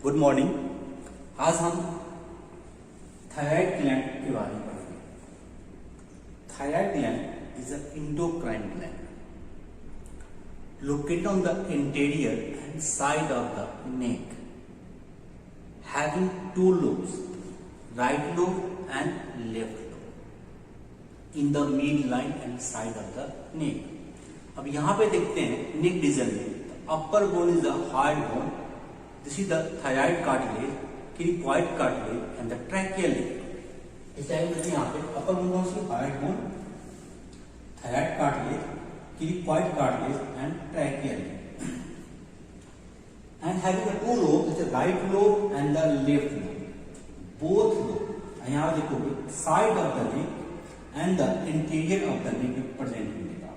Good morning. आज हम thyroid gland के बारे में पढ़ेंगे। Thyroid gland is a endocrine gland located on the anterior and side of the neck, having two lobes, right lobe and left lobe, in the midline and side of the neck. अब यहाँ पे देखते हैं neck region में upper bone is the hard bone, this is the thyroid cartilage, cricoid cartilage and the tracheal ring. इस type में यहाँ पे अपर बोन कौन सी, hard bone, thyroid cartilage, cricoid cartilage and tracheal and having a two lobe, the right lobe and the left lobe, both lobe यहाँ देखोगे side of the neck and the anterior of the neck present मिलेगा।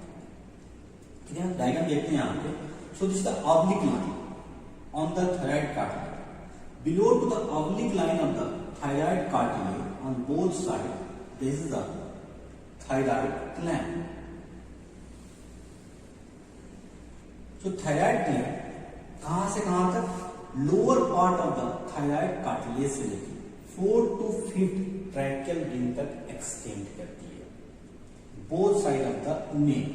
ठीक है, diagram देखते हैं यहाँ पे। So this is the oblique line on the thyroid cartilage. Below to the oblique line of the thyroid cartilage on both sides, this is the thyroid gland. तो thyroid gland कहां से कहां तक, lower part of the thyroid cartilage से लेकर 4 to 5 tracheal ring तक extend करती है, both side of the neck.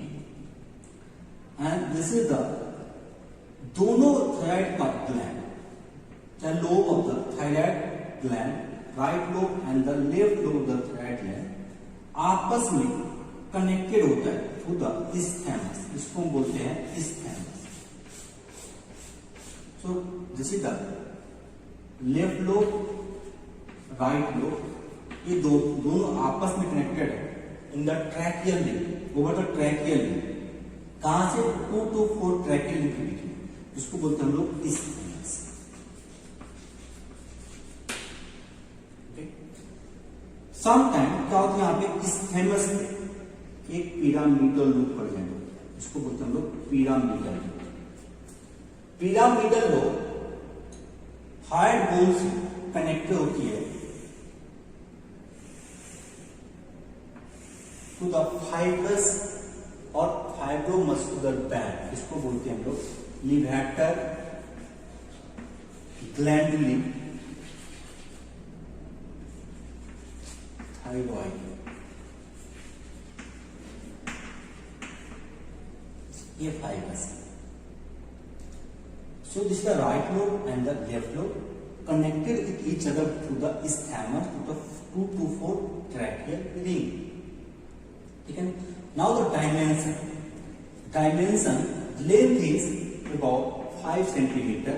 And this is the दोनों थायराइड का gland, the lobe of the thyroid gland, right lobe and the left lobe of the thyroid gland आपस में connected होता है through the isthmus, इसको हम बोलते हैं isthmus। So this is the left lobe, right lobe, ये दोनों आपस में कनेक्टेड है in the tracheal link, over the tracheal link. कहां से, 2 to 4 ट्रैकियल लिंक के बीच में, जिसको बोलते हैं हम लोग isthmus। समटाइम क्या होता है यहाँ पे isthmus में एक पिरामिडल लूप प्रेजेंट होता है, इसको बोलते हैं हम लोग pyramidal loop. Pyramidal loop hard bone से कनेक्टेड होती है टू द फाइब्रस और फाइब्रोमस्कुलर बैंड, इसको बोलते हैं हम लोग लिवेटर ग्लैंडुली थायरॉइड। ये फाइब्रस है। So this is the right lobe and the left lobe connected with each other through the isthmus to the 2 to 4 tracheal ring. ठीक है। Now the dimension. Dimension length is about 5 centimeter.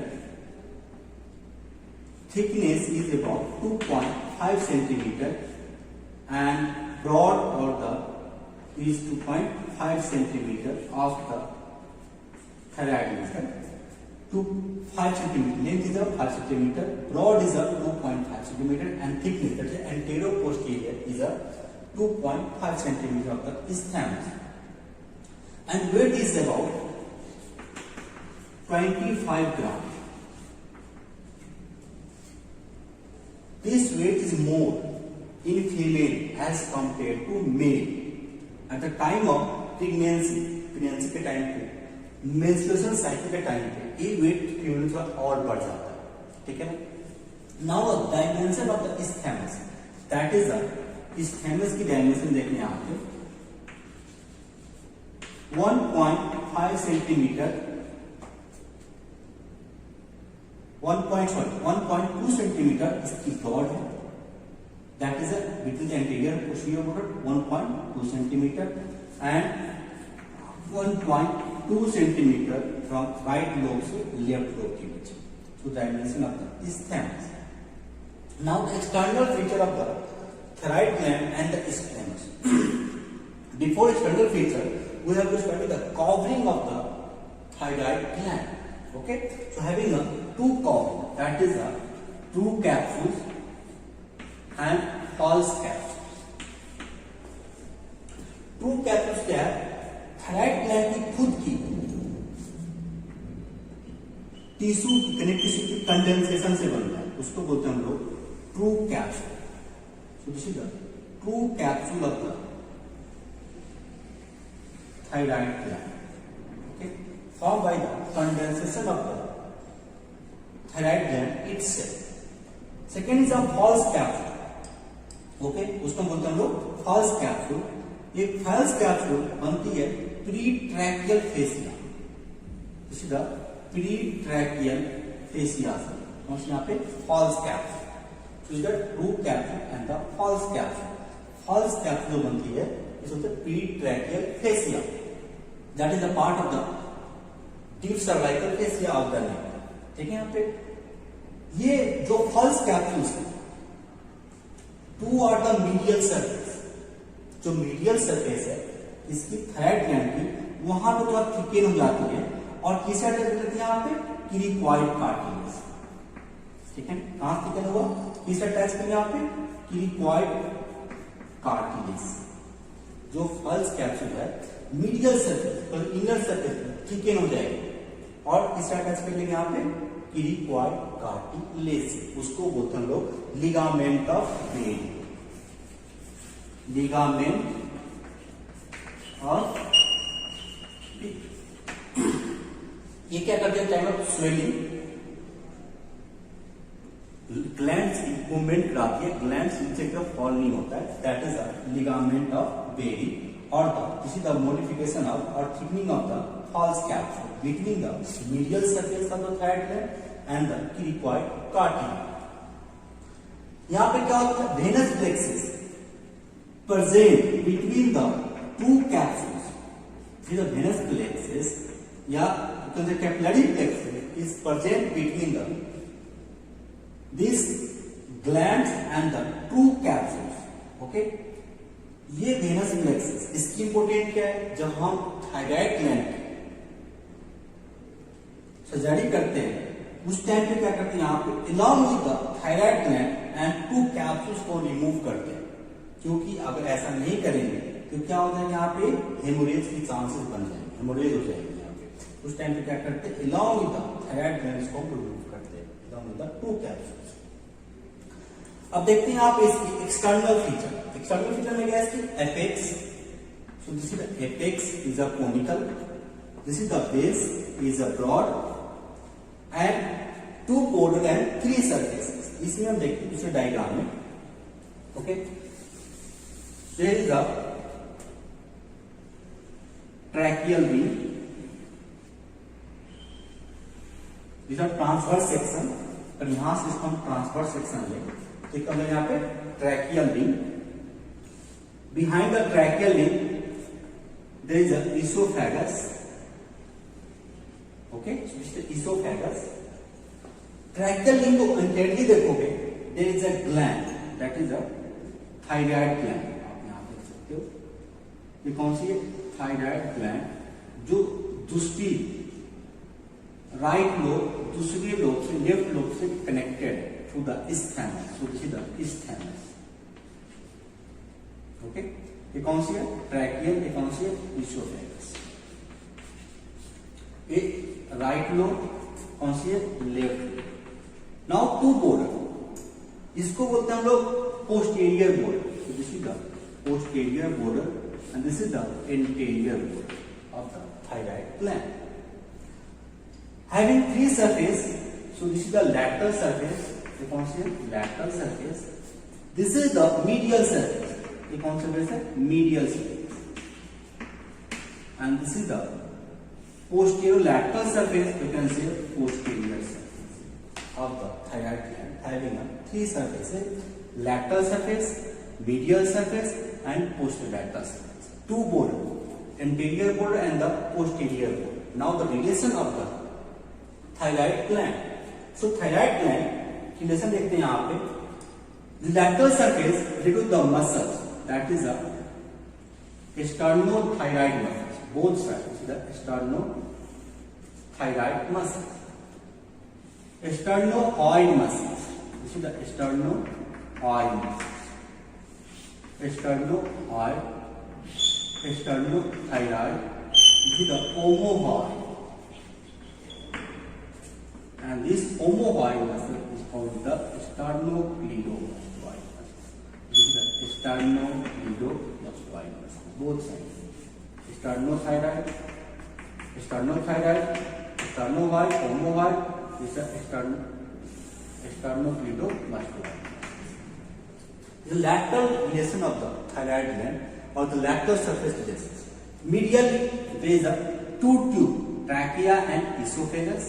Thickness is about 2.5 centimeter and broad or the is 2.5 centimeter of the thyroid region. To 5 centimeter, length is of 5 centimeter, broad is of 2.5 centimeter, and thickness, that is anterior posterior, is of 2.5 centimeter of the isthmus, and weight is about 25 gram. This weight is more in female as compared to male at the time of pregnancy के time पे, menstruation cycle के time पे ये wait female का और बढ़ जाता है। ठीक है ना। Now dimension of the isthmus, that is the isthmus की डायमेंशन देखने यहाँ पे 1.5 सेंटीमीटर, 1.2 सेंटीमीटर इसकी ब्रॉड है, that is between the anterior posterior border 1.2 centimetre and 1.2 centimeter from right lobe से left lobe के बीच। So dimension of the isthmus. Now the external feature of the thyroid gland and the isthmus. Before external feature, we have to study the covering of the thyroid gland. Okay? So having a two covering, that is a true capsules and false capsules. True capsules क्या है? Thyroid gland की खुद की tissue connective tissue की condensation से बनता है, उसको बोलते हैं हम लोग true capsule. So this is the true capsule of the thyroid gland, okay, form by the condensation of the thyroid gland itself. Second is a false capsule. Okay, उसको बोलते हैं हम लोग false capsule. एक false capsule बनती है pretracheal fascia. This is the pretracheal fascia. और यहाँ पे false capsule. So is the true capsule and the false capsule. False capsule जो बनती है इस होते pretracheal fascia. That is the part of the deep cervical fascia of the neck. ठीक है, यहाँ पे ये जो false capsules है, two are the medial surface. जो मीडियल सरफेस है इसकी थायराइड ग्लैंड की, वहां पे थोड़ा थिकन हो जाती है और किस अटैच करती है यहाँ पे क्रीकॉइड कार्टिलेज. ठीक है, कहां थिकन हुआ, किस अटैच करेंगे यहाँ पे क्रीकॉइड कार्टिलेज. जो फल्स कैप्सूल है मीडियल सरफेस और इनर सरफेस थिकन हो जाएगी और किस अटैच कर लेंगे यहाँ पे क्रीकॉइड कार्टिलेज. उसको बोलते हैं लोग ligament of Berry. Ligament of ये क्या करते हैं, time of swelling glands movement कराती है, ग्लैंड्स नीचे की तरफ फॉल नहीं होता है. That is a ligament of Berry और this is the modification of और thickening of the false capsule between the medial surface of the thyroid gland and the cricoid cartilage. यहाँ पे क्या होता है, venous plexus present between the two capsules. The venous plexus या the capillary plexus is present between the these glands and the two capsules. Okay, ये venous plexus इसकी important क्या है, जब हम थायराइड ग्लैंड सर्जरी करते हैं उस टाइम पे क्या करते हैं, यहाँ पे along with the thyroid gland and two capsules को रिमूव करते हैं. क्योंकि अगर ऐसा नहीं करेंगे तो क्या हो जाएगा, यहाँ पे हेमोरेज की चांसेस बन जाएंगे, हेमोरेज हो जाएगी यहाँ पे. उस टाइम पे क्या करते हैं, along with the thyroid glands को रिमूव करते हैं along with the two capsules. अब देखते हैं आप इसकी एक्सटर्नल फीचर. एक्सटर्नल फीचर में क्या है, इसकी apex. So this is the apex is a conical, this is the base is a broad and two border and three surfaces. इसमें हम देखते हैं दूसरे डायग्राम में. Okay, here is the tracheal ring. These are transverse section और यहां से इसको हम ट्रांसवर्स सेक्शन लेंगे. ठीक है, यहाँ पे tracheal ring. Behind the tracheal ring there is a esophagus. Okay, esophagus. Tracheal ring को इंटेंटली देखोगे, there is a gland, that is a thyroid gland. आप यहां देख सकते हो, ये कौन सी है, थायराइड ग्लैंड, जो दूसरी राइट लोब दूसरे लोब से लेफ्ट लोब से connected through the isthmus. So this is the isthmus. Okay, ये कौन सी है, ट्रैकियल. ये कौन सी है, esophagus. ये राइट लोब, कौन सी है, लेफ्ट. नाउ टू बॉर्डर, इसको बोलते हैं हम लोग posterior border. This is the posterior border and this is the interior border of the thyroid gland. Having three surface, so this is the lateral surface. ये कौन सी है, lateral surface. This is the medial surface. ये कौन सा surface है, medial surface. And this is the posterior lateral surface, you can say posterior surface of the thyroid gland, having a three surfaces: lateral surface, medial surface and posterior lateral surface. Two border, anterior border and the posterior border. Now the relation of the thyroid gland. So thyroid gland relation देखते हैं यहाँ पे. The lateral surface related to the muscles, that is a sternothyroid muscles. Both sides, the sternothyroid muscles, sternoid muscles. This is the sternoid muscles, sternoid, sternothyroid. This is the omohyoid, and this omohyoid muscle is called the sternocleidomastoid muscle. This is the sternocleidomastoid muscle. Both sides. Sternothyroid, sternoid, sternoid, omohyoid. This is a Sternocleidomastoid. The lateral relation of the thyroid gland or the lateral surface relations. Medially, there is a two tube, trachea and esophagus,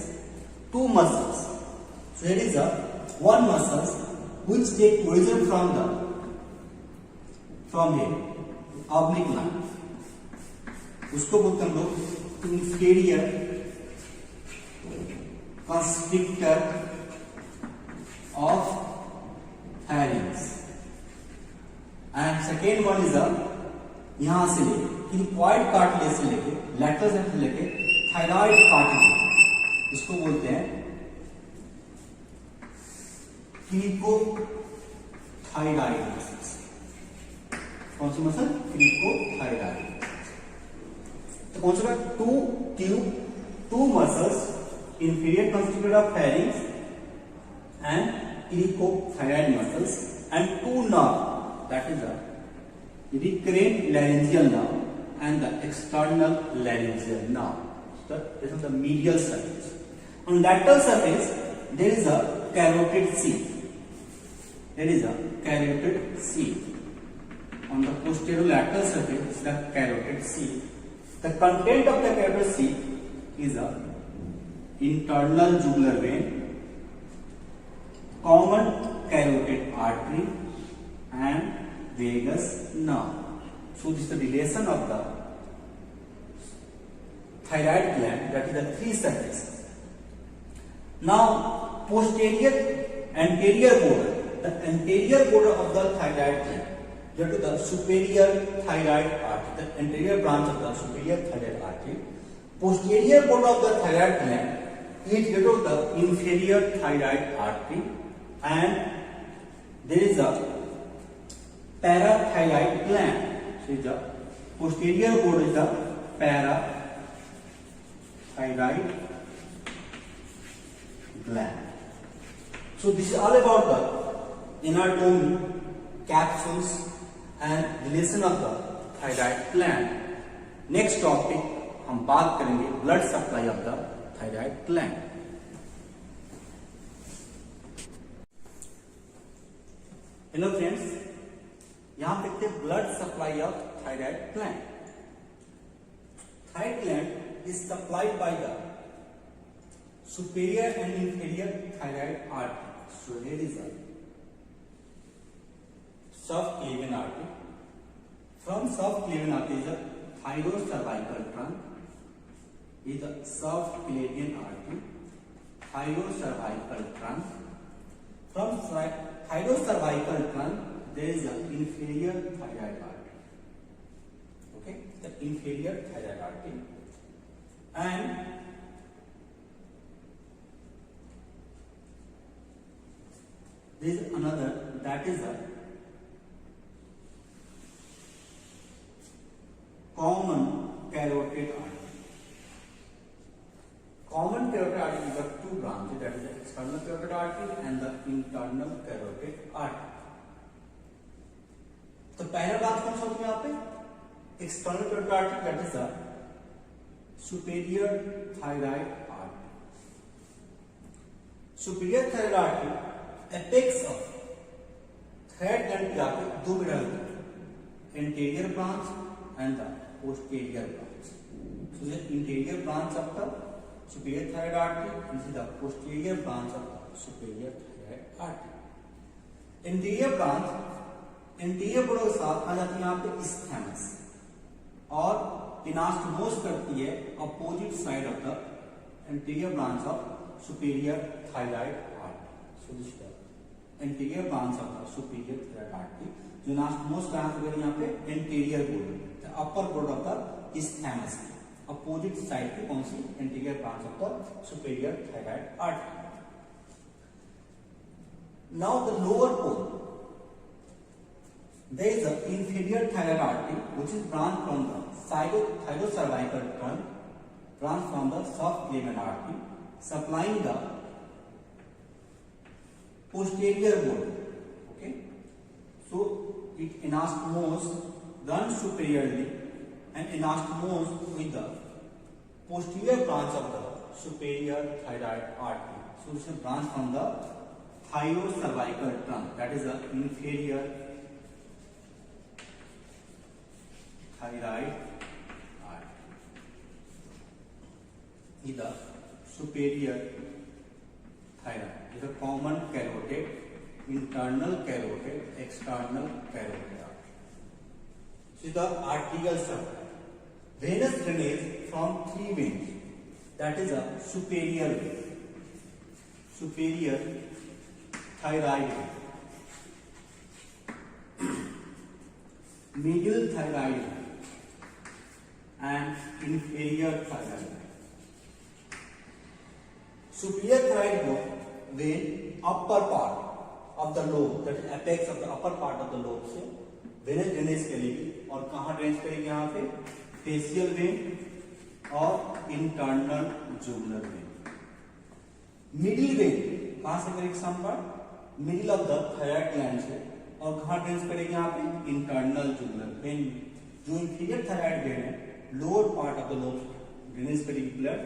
two muscles. So there is a one muscles which take origin from here, oblique line. उसको बोलते हैं हम लोग inferior constrictor of pharynx. And second one is यहां से लेके क्लिपॉइड cartilage से लेके लैटरल से लेके थायराइड कार्टिलेज, इसको बोलते हैं क्लिपोथायराइड मसल्स. कौन सी मसल? क्लिपोथायराइड. तो कौन सा? Two tube, two muscles, inferior constrictor of pharynx and cricothyroid muscles, and two nerves, that is the recurrent laryngeal nerve and the external laryngeal nerve. So this is the medial surface. On lateral surface there is a carotid sheath. There is a carotid sheath. On the posterolateral surface is the carotid sheath. The content of the carotid sheath is a internal jugular vein, common carotid artery and vagus nerve. So this is the relation of the thyroid gland, that is the three surfaces. Now anterior border, the anterior border of the thyroid gland, due to the superior thyroid artery, the anterior branch of the superior thyroid artery. Posterior border of the thyroid gland is due to the inferior thyroid artery, and there is a parathyroid gland. So the posterior border is the parathyroid gland. So this is all about the anatomy, capsules and relation of the thyroid gland. Next topic हम बात करेंगे blood supply of the thyroid gland. Hello friends, यहां देखते हैं blood supply of thyroid gland. Thyroid gland is supplied by the superior and inferior thyroid artery. So here is a subclavian artery. From subclavian artery is a thyrocervical trunk. Is a subclavian artery, thyrocervical trunk. From thyrocervical trunk there is an inferior thyroid artery. Okay, the inferior thyroid artery, and there is another, that is a common carotid artery. Common carotid artery is got two branches, that is the external carotid artery and the internal carotid artery. तो पहला branch कौन सा होता है यहाँ पे? External carotid artery, that is the superior thyroid artery. Superior thyroid artery apex of thyroid gland के आगे दो मिडल होते हैं, anterior branch and the posterior branch. So the interior branch of the superior thyroid artery, and this is the posterior branch of the superior thyroid artery. Anterior branch, anterior border के साथ आ जाती है यहाँ पे isthmus और इनास्टोमोस करती है opposite side of the anterior branch of superior thyroid artery. So this is the anterior branch of the superior thyroid artery. जो इनास्टोमोस कहाँ से यहाँ पे anterior border, the upper border of the isthmus, opposite side पे कौन सी? anterior branch of the superior thyroid artery. Now the lower pole, there is an inferior thyroid artery which is branch from the thyrocervical trunk, branch from the subclavian artery, supplying the posterior border. Okay, so it anastomose runs superiorly and anastomose with the posterior branch of the superior thyroid artery. So this is a branch from the thiocervical trunk, that is the inferior thyroid artery. The superior thyroid is a common carotid, internal carotid, external carotid artery. So the arterial supply, venous drainage from three veins, that is a superior vein, superior thyroid vein, middle thyroid vein, and inferior thyroid vein. Superior thyroid vein upper part of the lobe, that is apex of the upper part of the lobe से venous drainage करेगी और कहाँ drainage करेगी? यहाँ पे facial vein और internal jugular vein. Middle when कहाँ से करेगी? संपर्क middle of the thyroid gland से, और कहाँ ड्रेनेज करेगी? यहाँ पे इंटरनल जुगुलर वेन. जो इंफीरियर थायराइड वेन है lower part of the lobe drainage करेगी ब्लड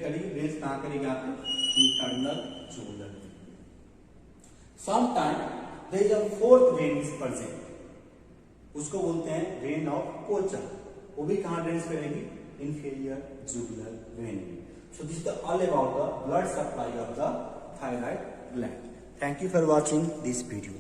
करेगी. ड्रेनेज कहाँ करेगी? यहाँ पे internal jugular. Sometimes there is a fourth vein is present, उसको बोलते हैं वेन ऑफ कोचर. वो भी कहाँ ड्रेनेज करेगी? inferior jugular vein. So this is all about the blood supply of the thyroid gland. Thank you for watching this video.